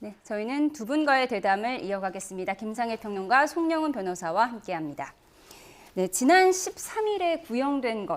네, 저희는 두 분과의 대담을 이어가겠습니다. 김상일 평론가, 송영훈 변호사와 함께합니다. 네, 지난 13일에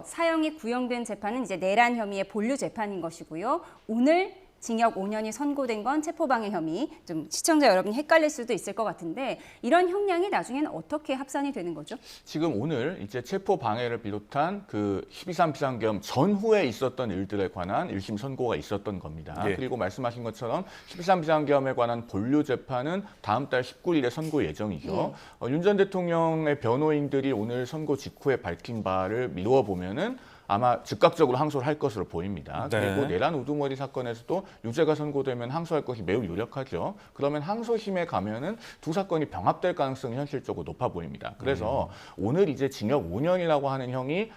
사형이 구형된 재판은 이제 내란 혐의의 본류 재판인 것이고요. 오늘 징역 5년이 선고된 건 체포방해 혐의. 좀 시청자 여러분이 헷갈릴 수도 있을 것 같은데 이런 형량이 나중에는 어떻게 합산이 되는 거죠? 지금 오늘 이제 체포방해를 비롯한 그 12.3 비상계엄 전후에 있었던 일들에 관한 1심 선고가 있었던 겁니다. 예. 그리고 말씀하신 것처럼 12.3 비상계엄에 관한 본류 재판은 다음 달 19일에 선고 예정이죠. 윤 전 대통령의 변호인들이 오늘 선고 직후에 밝힌 바를 미루어 보면은 아마 즉각적으로 항소를 할 것으로 보입니다. 네. 그리고 내란 우두머리 사건에서도 유죄가 선고되면 항소할 것이 매우 유력하죠. 그러면 항소심에 가면은 두 사건이 병합될 가능성이 현실적으로 높아 보입니다. 그래서 오늘 이제 징역 5년이라고 하는 형이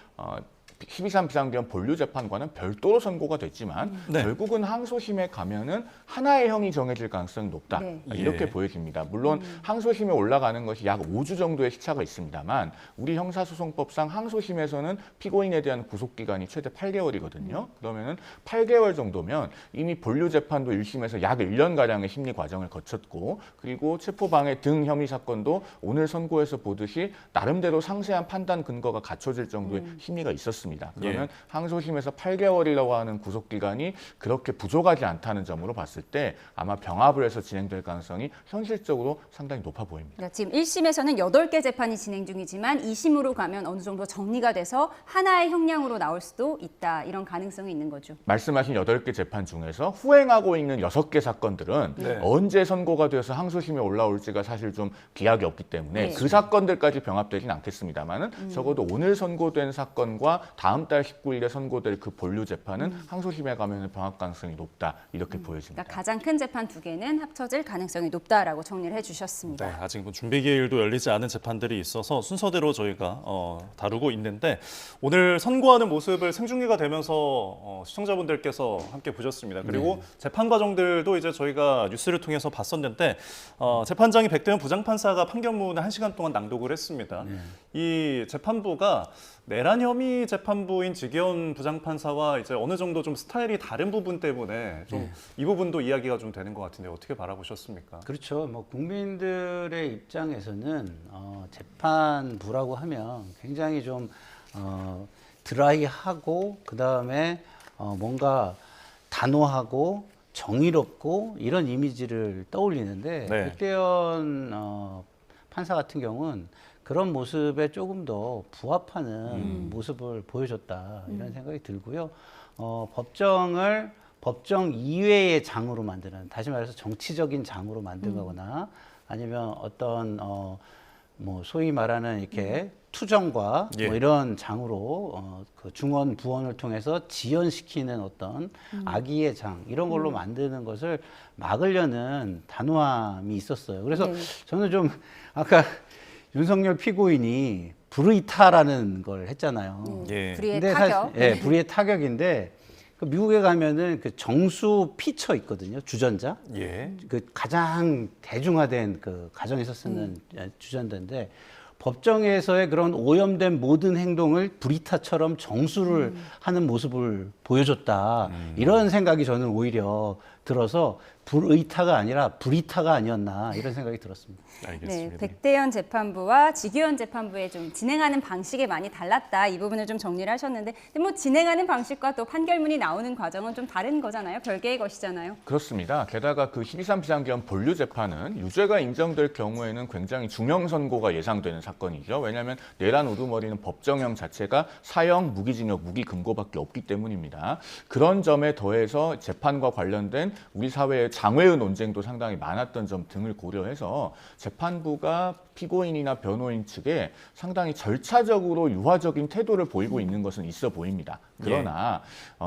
12.3 비상계엄 본류 재판과는 별도로 선고가 됐지만 네. 결국은 항소심에 가면은 하나의 형이 정해질 가능성이 높다. 네. 이렇게 예. 보여집니다. 물론 항소심에 올라가는 것이 약 5주 정도의 시차가 있습니다만 우리 형사소송법상 항소심에서는 피고인에 대한 구속기간이 최대 8개월이거든요. 그러면은 8개월 정도면 이미 본류 재판도 1심에서 약 1년가량의 심리 과정을 거쳤고 그리고 체포방해 등 혐의 사건도 오늘 선고에서 보듯이 나름대로 상세한 판단 근거가 갖춰질 정도의 심리가 있었습니다. 그러면 항소심에서 8개월이라고 하는 구속기간이 그렇게 부족하지 않다는 점으로 봤을 때 아마 병합을 해서 진행될 가능성이 현실적으로 상당히 높아 보입니다. 그러니까 지금 1심에서는 8개 재판이 진행 중이지만 2심으로 가면 어느 정도 정리가 돼서 하나의 형량으로 나올 수도 있다. 이런 가능성이 있는 거죠. 말씀하신 8개 재판 중에서 후행하고 있는 6개 사건들은 네. 언제 선고가 되어서 항소심에 올라올지가 사실 좀 기약이 없기 때문에 네. 그 사건들까지 병합되진 않겠습니다만은 적어도 오늘 선고된 사건과 다음 달 19일에 선고될 그 본류 재판은 항소심에 가면 병합 가능성이 높다 이렇게 보여집니다. 그러니까 가장 큰 재판 2개는 합쳐질 가능성이 높다라고 정리를 해주셨습니다. 네, 아직 뭐 준비 기일도 열리지 않은 재판들이 있어서 순서대로 저희가 다루고 있는데 오늘 선고하는 모습을 생중계가 되면서 시청자분들께서 함께 보셨습니다. 그리고 재판 과정들도 이제 저희가 뉴스를 통해서 봤었는데 재판장이 백대현 부장판사가 판결문을 1시간 동안 낭독을 했습니다. 이 재판부가 내란 혐의 재판부인 지기현 부장판사와 이제 어느 정도 좀 스타일이 다른 부분 때문에 좀 이 부분도 이야기가 좀 되는 것 같은데 어떻게 바라보셨습니까? 그렇죠. 뭐 국민들의 입장에서는 재판부라고 하면 굉장히 좀 드라이하고 그 다음에 뭔가 단호하고 정의롭고 이런 이미지를 떠올리는데 네. 백대현 판사 같은 경우는 그런 모습에 조금 더 부합하는 모습을 보여줬다 이런 생각이 들고요. 법정 이외의 장으로 만드는, 다시 말해서 정치적인 장으로 만들거나 아니면 어떤 뭐 소위 말하는 이렇게 투정과 예. 뭐 이런 장으로 그 중언 부언을 통해서 지연시키는 어떤 악의의 장 이런 걸로 만드는 것을 막으려는 단호함이 있었어요. 그래서 네. 저는 좀 아까 윤석열 피고인이 불의타라는 걸 했잖아요. 예. 불의의 근데 타격. 불의의 타격인데 그 미국에 가면은 그 정수 피처 있거든요. 주전자. 예. 그 가장 대중화된 그 가정에서 쓰는 주전자인데 법정에서의 그런 오염된 모든 행동을 불이타처럼 정수를 하는 모습을 보여줬다. 이런 생각이 저는 오히려 들어서 불의타가 아니라 불이타가 아니었나 이런 생각이 들었습니다. 네, 알겠습니다. 백대현 재판부와 지기현 재판부의 좀 진행하는 방식이 많이 달랐다. 이 부분을 좀 정리를 하셨는데, 근데 뭐 진행하는 방식과 또 판결문이 나오는 과정은 좀 다른 거잖아요. 별개의 것이잖아요. 그렇습니다. 게다가 그 12.3 비상계엄 본류 재판은 유죄가 인정될 경우에는 굉장히 중형 선고가 예상되는 사건이죠. 왜냐하면 내란 우두머리는 법정형 자체가 사형, 무기징역, 무기금고밖에 없기 때문입니다. 그런 점에 더해서 재판과 관련된 우리 사회의 장외의 논쟁도 상당히 많았던 점 등을 고려해서 재판부가 피고인이나 변호인 측에 상당히 절차적으로 유화적인 태도를 보이고 있는 것은 있어 보입니다. 그러나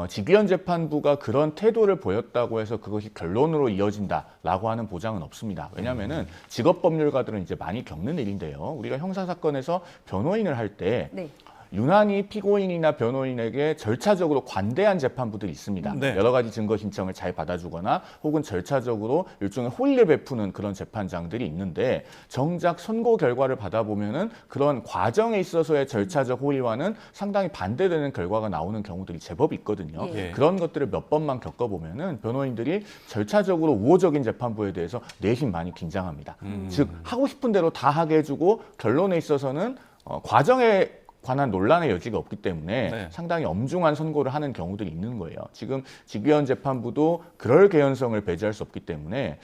지기현 재판부가 그런 태도를 보였다고 해서 그것이 결론으로 이어진다라고 하는 보장은 없습니다. 왜냐하면은 직업법률가들은 이제 많이 겪는 일인데요. 우리가 형사 사건에서 변호인을 할 때 네. 유난히 피고인이나 변호인에게 절차적으로 관대한 재판부들이 있습니다. 네. 여러 가지 증거 신청을 잘 받아주거나 혹은 절차적으로 일종의 호의를 베푸는 그런 재판장들이 있는데 정작 선고 결과를 받아보면은 그런 과정에 있어서의 절차적 호의와는 상당히 반대되는 결과가 나오는 경우들이 제법 있거든요. 예. 그런 것들을 몇 번만 겪어보면은 변호인들이 절차적으로 우호적인 재판부에 대해서 내심 많이 긴장합니다. 즉 하고 싶은 대로 다 하게 해주고 결론에 있어서는 과정에 관한 논란의 여지가 없기 때문에 네. 상당히 엄중한 선고를 하는 경우들이 있는 거예요. 지금 직위원 재판부도 그럴 개연성을 배제할 수 없기 때문에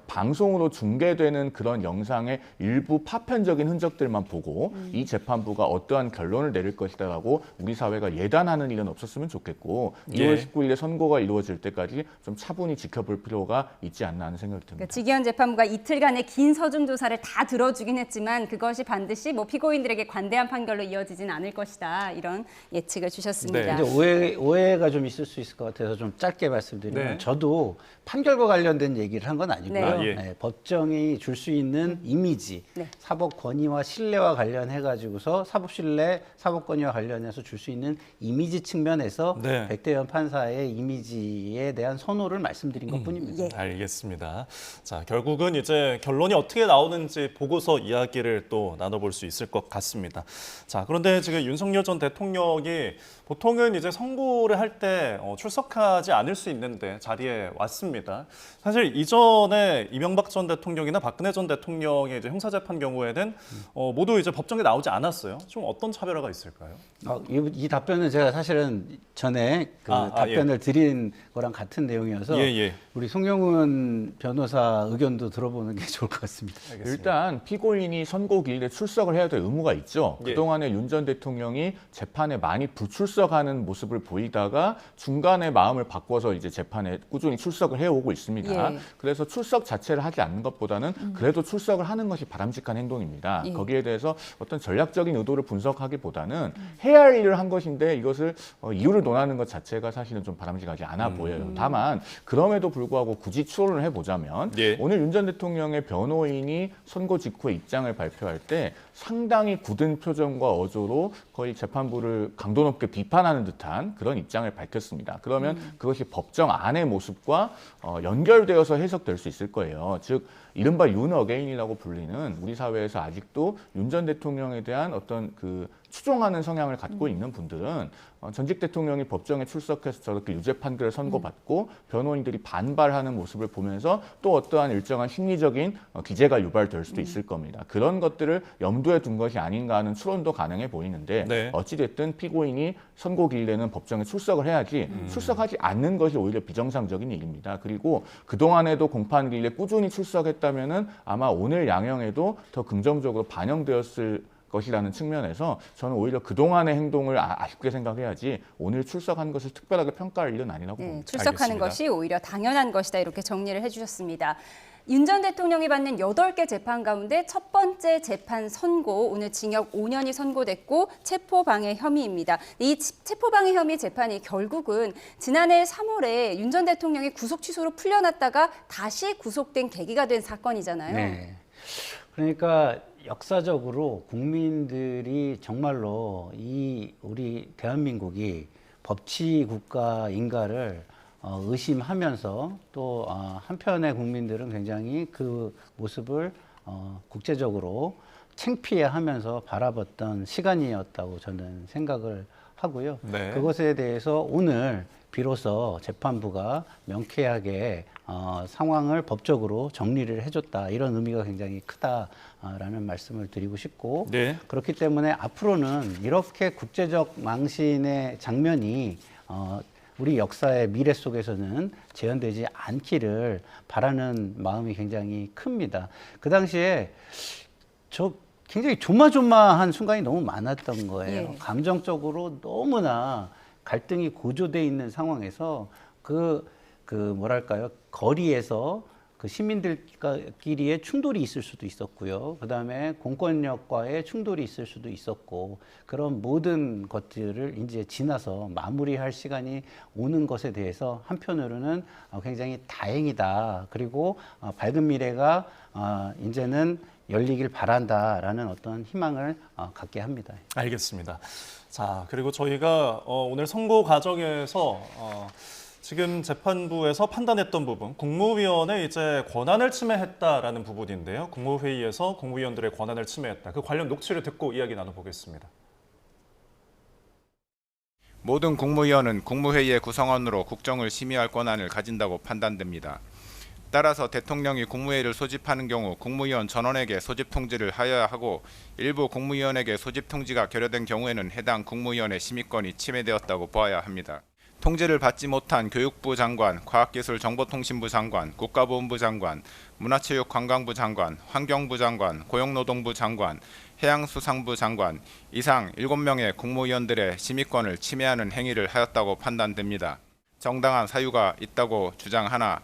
방송으로 중계되는 그런 영상의 일부 파편적인 흔적들만 보고 이 재판부가 어떠한 결론을 내릴 것이다라고 우리 사회가 예단하는 일은 없었으면 좋겠고 예. 2월 19일에 선고가 이루어질 때까지 좀 차분히 지켜볼 필요가 있지 않나 하는 생각이 듭니다. 그러니까 직위원 재판부가 이틀간의 긴 서중 조사를 다 들어주긴 했지만 그것이 반드시 뭐 피고인들에게 관대한 판결로 이어지진 않을 것이다. 이런 예측을 주셨습니다. 네. 이제 오해가 좀 있을 수 있을 것 같아서 좀 짧게 말씀드리면 네. 저도 판결과 관련된 얘기를 한 건 아니고요. 네. 아, 예. 네, 법정이 줄 수 있는 이미지, 네. 사법 권위와 신뢰와 관련해 가지고서 사법 신뢰, 사법 권위와 관련해서 줄 수 있는 이미지 측면에서 네. 백대현 판사의 이미지에 대한 선호를 말씀드린 것뿐입니다. 예. 알겠습니다. 자, 결국은 이제 결론이 어떻게 나오는지 보고서 이야기를 또 나눠볼 수 있을 것 같습니다. 자, 그런데 지금 윤석열 전 대통령이 보통은 이제 선고를 할 때 출석하지 않을 수 있는데 자리에 왔습니다. 사실 이전에 이명박 전 대통령이나 박근혜 전 대통령의 이제 형사재판 경우에는 모두 이제 법정에 나오지 않았어요. 좀 어떤 차별화가 있을까요? 이 답변은 제가 사실은 전에 그 답변을 드린 거랑 같은 내용이어서 예. 우리 송영훈 변호사 의견도 들어보는 게 좋을 것 같습니다. 알겠습니다. 일단 피고인이 선고기일에 출석을 해야 될 의무가 있죠. 예. 그동안에 윤 전 대통령이 재판에 많이 불출석하는 모습을 보이다가 중간에 마음을 바꿔서 이제 재판에 꾸준히 출석을 해오고 있습니다. 예. 그래서 출석 자체를 하지 않는 것보다는 그래도 출석을 하는 것이 바람직한 행동입니다. 예. 거기에 대해서 어떤 전략적인 의도를 분석하기보다는 해야 할 일을 한 것인데 이것을 이유를 논하는 것 자체가 사실은 좀 바람직하지 않아 보여요. 다만 그럼에도 불구하고 굳이 추론을 해보자면 예. 오늘 윤 전 대통령의 변호인이 선고 직후에 입장을 발표할 때 상당히 굳은 표정과 어조로 거의 재판부를 강도 높게 비판하는 듯한 그런 입장을 밝혔습니다. 그러면 그것이 법정 안의 모습과 연결되어서 해석될 수 있을 거예요. 즉 이른바 윤 어게인이라고 불리는 우리 사회에서 아직도 윤 전 대통령에 대한 어떤 그 추종하는 성향을 갖고 있는 분들은 전직 대통령이 법정에 출석해서 저렇게 유죄 판결을 선고받고 변호인들이 반발하는 모습을 보면서 또 어떠한 일정한 심리적인 기제가 유발될 수도 있을 겁니다. 그런 것들을 염두에 둔 것이 아닌가 하는 추론도 가능해 보이는데 네. 어찌됐든 피고인이 선고기일에는 법정에 출석을 해야지 출석하지 않는 것이 오히려 비정상적인 일입니다. 그리고 그동안에도 공판기일에 꾸준히 출석했다면은 아마 오늘 양형에도 더 긍정적으로 반영되었을 것이라는 측면에서 저는 오히려 그동안의 행동을 아쉽게 생각해야지 오늘 출석한 것을 특별하게 평가할 일은 아니라고 네, 봅니다. 출석하는 알겠습니다. 것이 오히려 당연한 것이다 이렇게 정리를 해주셨습니다. 윤 전 대통령이 받는 8개 재판 가운데 첫 번째 재판 선고, 오늘 징역 5년이 선고됐고 체포방해 혐의입니다. 이 체포방해 혐의 재판이 결국은 지난해 3월에 윤 전 대통령이 구속 취소로 풀려났다가 다시 구속된 계기가 된 사건이잖아요. 네. 그러니까 역사적으로 국민들이 정말로 우리 대한민국이 법치 국가인가를 의심하면서 또 한편의 국민들은 굉장히 그 모습을 국제적으로 창피해하면서 바라봤던 시간이었다고 저는 생각을 하고요. 네. 그것에 대해서 오늘 비로소 재판부가 명쾌하게 상황을 법적으로 정리를 해줬다. 이런 의미가 굉장히 크다라는 말씀을 드리고 싶고 네. 그렇기 때문에 앞으로는 이렇게 국제적 망신의 장면이 우리 역사의 미래 속에서는 재현되지 않기를 바라는 마음이 굉장히 큽니다. 그 당시에 저 굉장히 조마조마한 순간이 너무 많았던 거예요. 예. 감정적으로 너무나 갈등이 고조돼 있는 상황에서 뭐랄까요, 거리에서 그 시민들끼리의 충돌이 있을 수도 있었고요. 그다음에 공권력과의 충돌이 있을 수도 있었고 그런 모든 것들을 이제 지나서 마무리할 시간이 오는 것에 대해서 한편으로는 굉장히 다행이다. 그리고 밝은 미래가 이제는 열리길 바란다라는 어떤 희망을 갖게 합니다. 알겠습니다. 자, 그리고 저희가 오늘 선고 과정에서 지금 재판부에서 판단했던 부분, 국무위원의 이제 권한을 침해했다라는 부분인데요. 국무회의에서 국무위원들의 권한을 침해했다. 그 관련 녹취를 듣고 이야기 나눠보겠습니다. 모든 국무위원은 국무회의의 구성원으로 국정을 심의할 권한을 가진다고 판단됩니다. 따라서 대통령이 국무회의를 소집하는 경우 국무위원 전원에게 소집 통지를 하여야 하고 일부 국무위원에게 소집 통지가 결여된 경우에는 해당 국무위원의 심의권이 침해되었다고 보아야 합니다. 통지를 받지 못한 교육부 장관, 과학기술정보통신부 장관, 국가보훈부 장관, 문화체육관광부 장관, 환경부 장관, 고용노동부 장관, 해양수산부 장관 이상 7명의 국무위원들의 심의권을 침해하는 행위를 하였다고 판단됩니다. 정당한 사유가 있다고 주장하나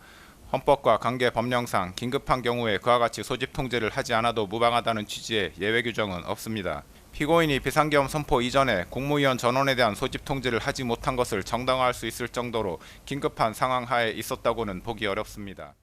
헌법과 관계 법령상 긴급한 경우에 그와 같이 소집 통지를 하지 않아도 무방하다는 취지의 예외 규정은 없습니다. 피고인이 비상계엄 선포 이전에 국무위원 전원에 대한 소집 통지를 하지 못한 것을 정당화할 수 있을 정도로 긴급한 상황 하에 있었다고는 보기 어렵습니다.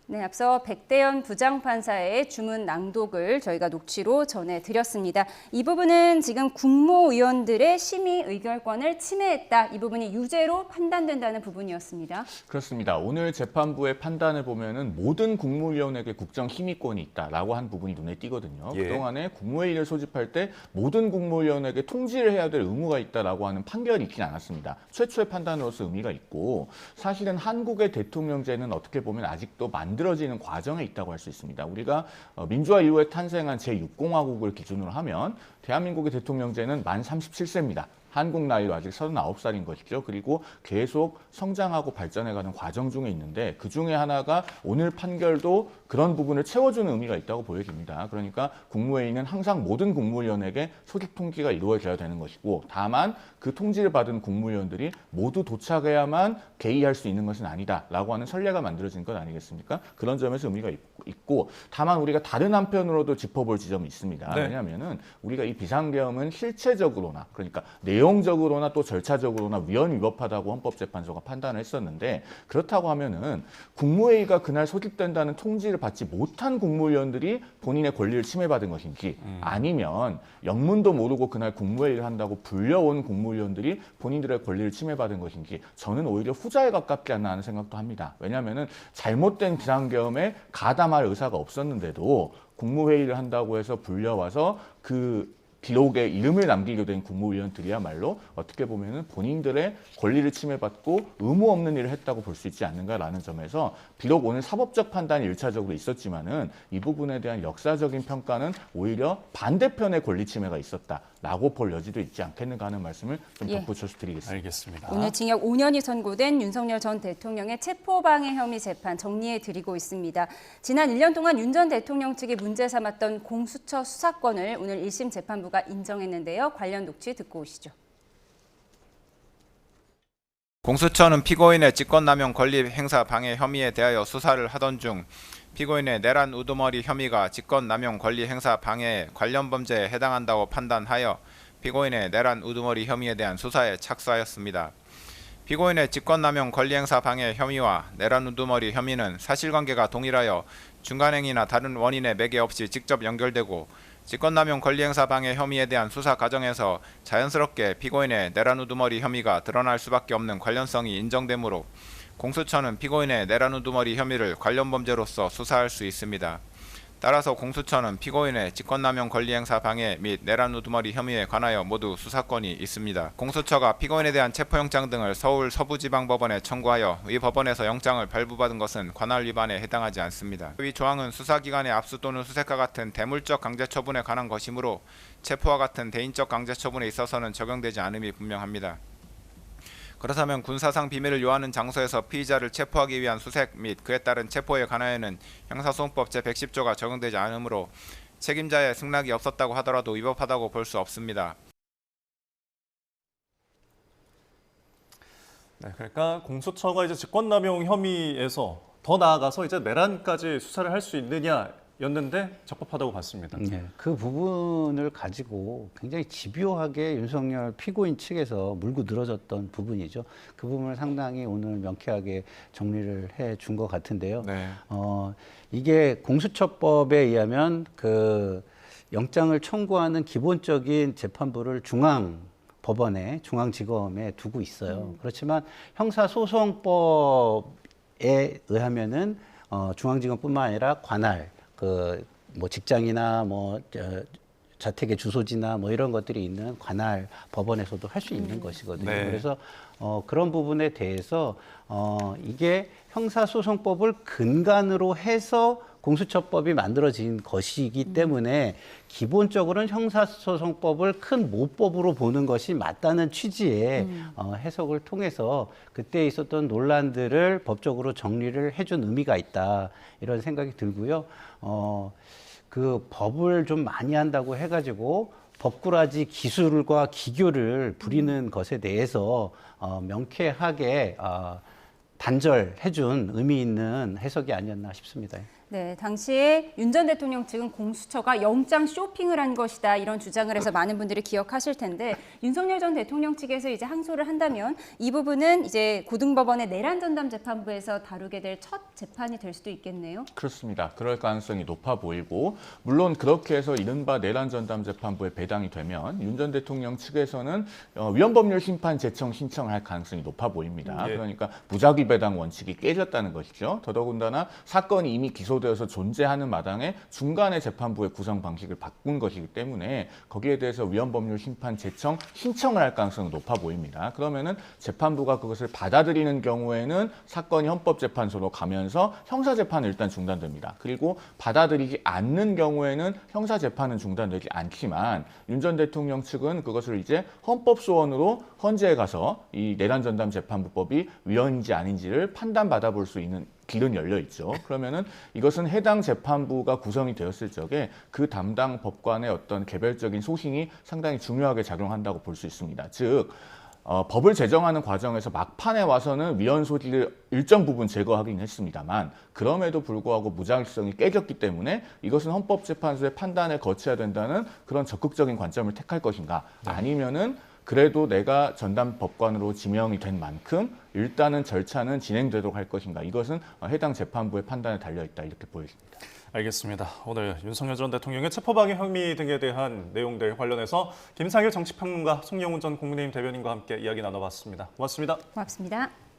네, 앞서 백대현 부장판사의 주문 낭독을 저희가 녹취로 전해드렸습니다. 이 부분은 지금 국무위원들의 심의 의결권을 침해했다. 이 부분이 유죄로 판단된다는 부분이었습니다. 그렇습니다. 오늘 재판부의 판단을 보면은 모든 국무위원에게 국정 심의권이 있다라고 한 부분이 눈에 띄거든요. 예. 그동안에 국무회의를 소집할 때 모든 국무위원에게 통지를 해야 될 의무가 있다라고 하는 판결이 있진 않았습니다. 최초의 판단으로서 의미가 있고 사실은 한국의 대통령제는 어떻게 보면 아직도 만들어지는 과정에 있다고 할 수 있습니다. 우리가 민주화 이후에 탄생한 제6공화국을 기준으로 하면 대한민국의 대통령제는 만 37세입니다. 한국 나이로 아직 39살인 것이죠. 그리고 계속 성장하고 발전해가는 과정 중에 있는데 그 중에 하나가 오늘 판결도 그런 부분을 채워주는 의미가 있다고 보여집니다. 그러니까 국무회의는 항상 모든 국무위원에게 소집 통지가 이루어져야 되는 것이고 다만 그 통지를 받은 국무위원들이 모두 도착해야만 개의할 수 있는 것은 아니다라고 하는 선례가 만들어진 것 아니겠습니까? 그런 점에서 의미가 있고 다만 우리가 다른 한편으로도 짚어볼 지점이 있습니다. 네. 왜냐하면은 우리가 이 비상계엄은 실체적으로나 그러니까 내용적으로나 또 절차적으로나 위헌 위법하다고 헌법재판소가 판단을 했었는데 그렇다고 하면은 국무회의가 그날 소집된다는 통지를 받지 못한 국무위원들이 본인의 권리를 침해받은 것인지 아니면 영문도 모르고 그날 국무회의를 한다고 불려온 국무위원들이 본인들의 권리를 침해받은 것인지 저는 오히려 후자에 가깝지 않나 하는 생각도 합니다. 왜냐하면은 잘못된 비상계엄에 가담할 의사가 없었는데도 국무회의를 한다고 해서 불려와서 그 기록에 이름을 남기게 된 국무위원들이야말로 어떻게 보면은 본인들의 권리를 침해받고 의무 없는 일을 했다고 볼 수 있지 않는가라는 점에서 비록 오늘 사법적 판단이 1차적으로 있었지만은 이 부분에 대한 역사적인 평가는 오히려 반대편의 권리 침해가 있었다라고 볼 여지도 있지 않겠는가 하는 말씀을 좀 덧붙여서 드리겠습니다. 알겠습니다. 오늘 징역 5년이 선고된 윤석열 전 대통령의 체포방해 혐의 재판 정리해 드리고 있습니다. 지난 1년 동안 윤 전 대통령 측이 문제 삼았던 공수처 수사권을 오늘 1심 재판부가 인정했는데요. 관련 녹취 듣고 오시죠. 공수처는 피고인의 직권남용 권리 행사 방해 혐의에 대하여 수사를 하던 중 피고인의 내란 우두머리 혐의가 직권남용 권리 행사 방해에 관련 범죄에 해당한다고 판단하여 피고인의 내란 우두머리 혐의에 대한 수사에 착수하였습니다. 피고인의 직권남용 권리행사 방해 혐의와 내란 우두머리 혐의는 사실관계가 동일하여 중간행위나 다른 원인의 매개 없이 직접 연결되고 직권남용 권리행사 방해 혐의에 대한 수사 과정에서 자연스럽게 피고인의 내란 우두머리 혐의가 드러날 수밖에 없는 관련성이 인정되므로 공수처는 피고인의 내란 우두머리 혐의를 관련 범죄로서 수사할 수 있습니다. 따라서 공수처는 피고인의 직권남용 권리행사 방해 및 내란 우두머리 혐의에 관하여 모두 수사권이 있습니다. 공수처가 피고인에 대한 체포영장 등을 서울 서부지방법원에 청구하여 이 법원에서 영장을 발부받은 것은 관할 위반에 해당하지 않습니다. 이 조항은 수사기관의 압수 또는 수색과 같은 대물적 강제처분에 관한 것이므로 체포와 같은 대인적 강제처분에 있어서는 적용되지 않음이 분명합니다. 그렇다면 군사상 비밀을 요하는 장소에서 피의자를 체포하기 위한 수색 및 그에 따른 체포에 관하여는 형사소송법 제110조가 적용되지 않으므로 책임자의 승낙이 없었다고 하더라도 위법하다고 볼 수 없습니다. 네, 그러니까 공수처가 이제 직권남용 혐의에서 더 나아가서 이제 내란까지 수사를 할 수 있느냐였는데 적법하다고 봤습니다. 네, 그 부분을 가지고 굉장히 집요하게 윤석열 피고인 측에서 물고 늘어졌던 부분이죠. 그 부분을 상당히 오늘 명쾌하게 정리를 해 준 것 같은데요. 네. 이게 공수처법에 의하면 그 영장을 청구하는 기본적인 재판부를 법원에 중앙지검에 두고 있어요. 그렇지만 형사소송법에 의하면은 중앙지검뿐만 아니라 관할 뭐 직장이나 자택의 주소지나 이런 것들이 있는 관할 법원에서도 할 수 있는 것이거든요. 네. 그래서 그런 부분에 대해서 이게 형사소송법을 근간으로 해서 공수처법이 만들어진 것이기 때문에 기본적으로는 형사소송법을 큰 모법으로 보는 것이 맞다는 취지의 해석을 통해서 그때 있었던 논란들을 법적으로 정리를 해준 의미가 있다 이런 생각이 들고요. 그 법을 좀 많이 한다고 해가지고 법꾸라지 기술과 기교를 부리는 것에 대해서 명쾌하게 단절해준 의미 있는 해석이 아니었나 싶습니다. 네, 당시에 윤 전 대통령 측은 공수처가 영장 쇼핑을 한 것이다 이런 주장을 해서 많은 분들이 기억하실 텐데 윤석열 전 대통령 측에서 이제 항소를 한다면 이 부분은 이제 고등법원의 내란 전담 재판부에서 다루게 될 첫 재판이 될 수도 있겠네요. 그렇습니다. 그럴 가능성이 높아 보이고 물론 그렇게 해서 이른바 내란 전담 재판부에 배당이 되면 윤 전 대통령 측에서는 위헌법률 심판 제청 신청을 할 가능성이 높아 보입니다. 예. 그러니까 무작위 배당 원칙이 깨졌다는 것이죠. 더더군다나 사건이 이미 기소되어서 존재하는 마당에 중간에 재판부의 구성 방식을 바꾼 것이기 때문에 거기에 대해서 위헌법률 심판 제청 신청을 할 가능성이 높아 보입니다. 그러면은 재판부가 그것을 받아들이는 경우에는 사건이 헌법재판소로 가면서 형사재판은 일단 중단됩니다. 그리고 받아들이지 않는 경우에는 형사재판은 중단되지 않지만 윤 전 대통령 측은 그것을 이제 헌법소원으로 헌재에 가서 이 내란전담 재판부법이 위헌인지 아닌지를 판단받아 볼 수 있는 길은 열려 있죠. 그러면은 이것은 해당 재판부가 구성이 되었을 적에 그 담당 법관의 어떤 개별적인 소신이 상당히 중요하게 작용한다고 볼 수 있습니다. 즉 법을 제정하는 과정에서 막판에 와서는 위헌 소지를 일정 부분 제거하긴 했습니다만 그럼에도 불구하고 무작위성이 깨졌기 때문에 이것은 헌법재판소의 판단을 거쳐야 된다는 그런 적극적인 관점을 택할 것인가 아니면은 그래도 내가 전담 법관으로 지명이 된 만큼 일단은 절차는 진행되도록 할 것인가 이것은 해당 재판부의 판단에 달려있다 이렇게 보여집니다. 알겠습니다. 오늘 윤석열 전 대통령의 체포방해 혐의 등에 대한 내용들 관련해서 김상일 정치평론가, 송영훈 전 국민의힘 대변인과 함께 이야기 나눠봤습니다. 고맙습니다. 고맙습니다.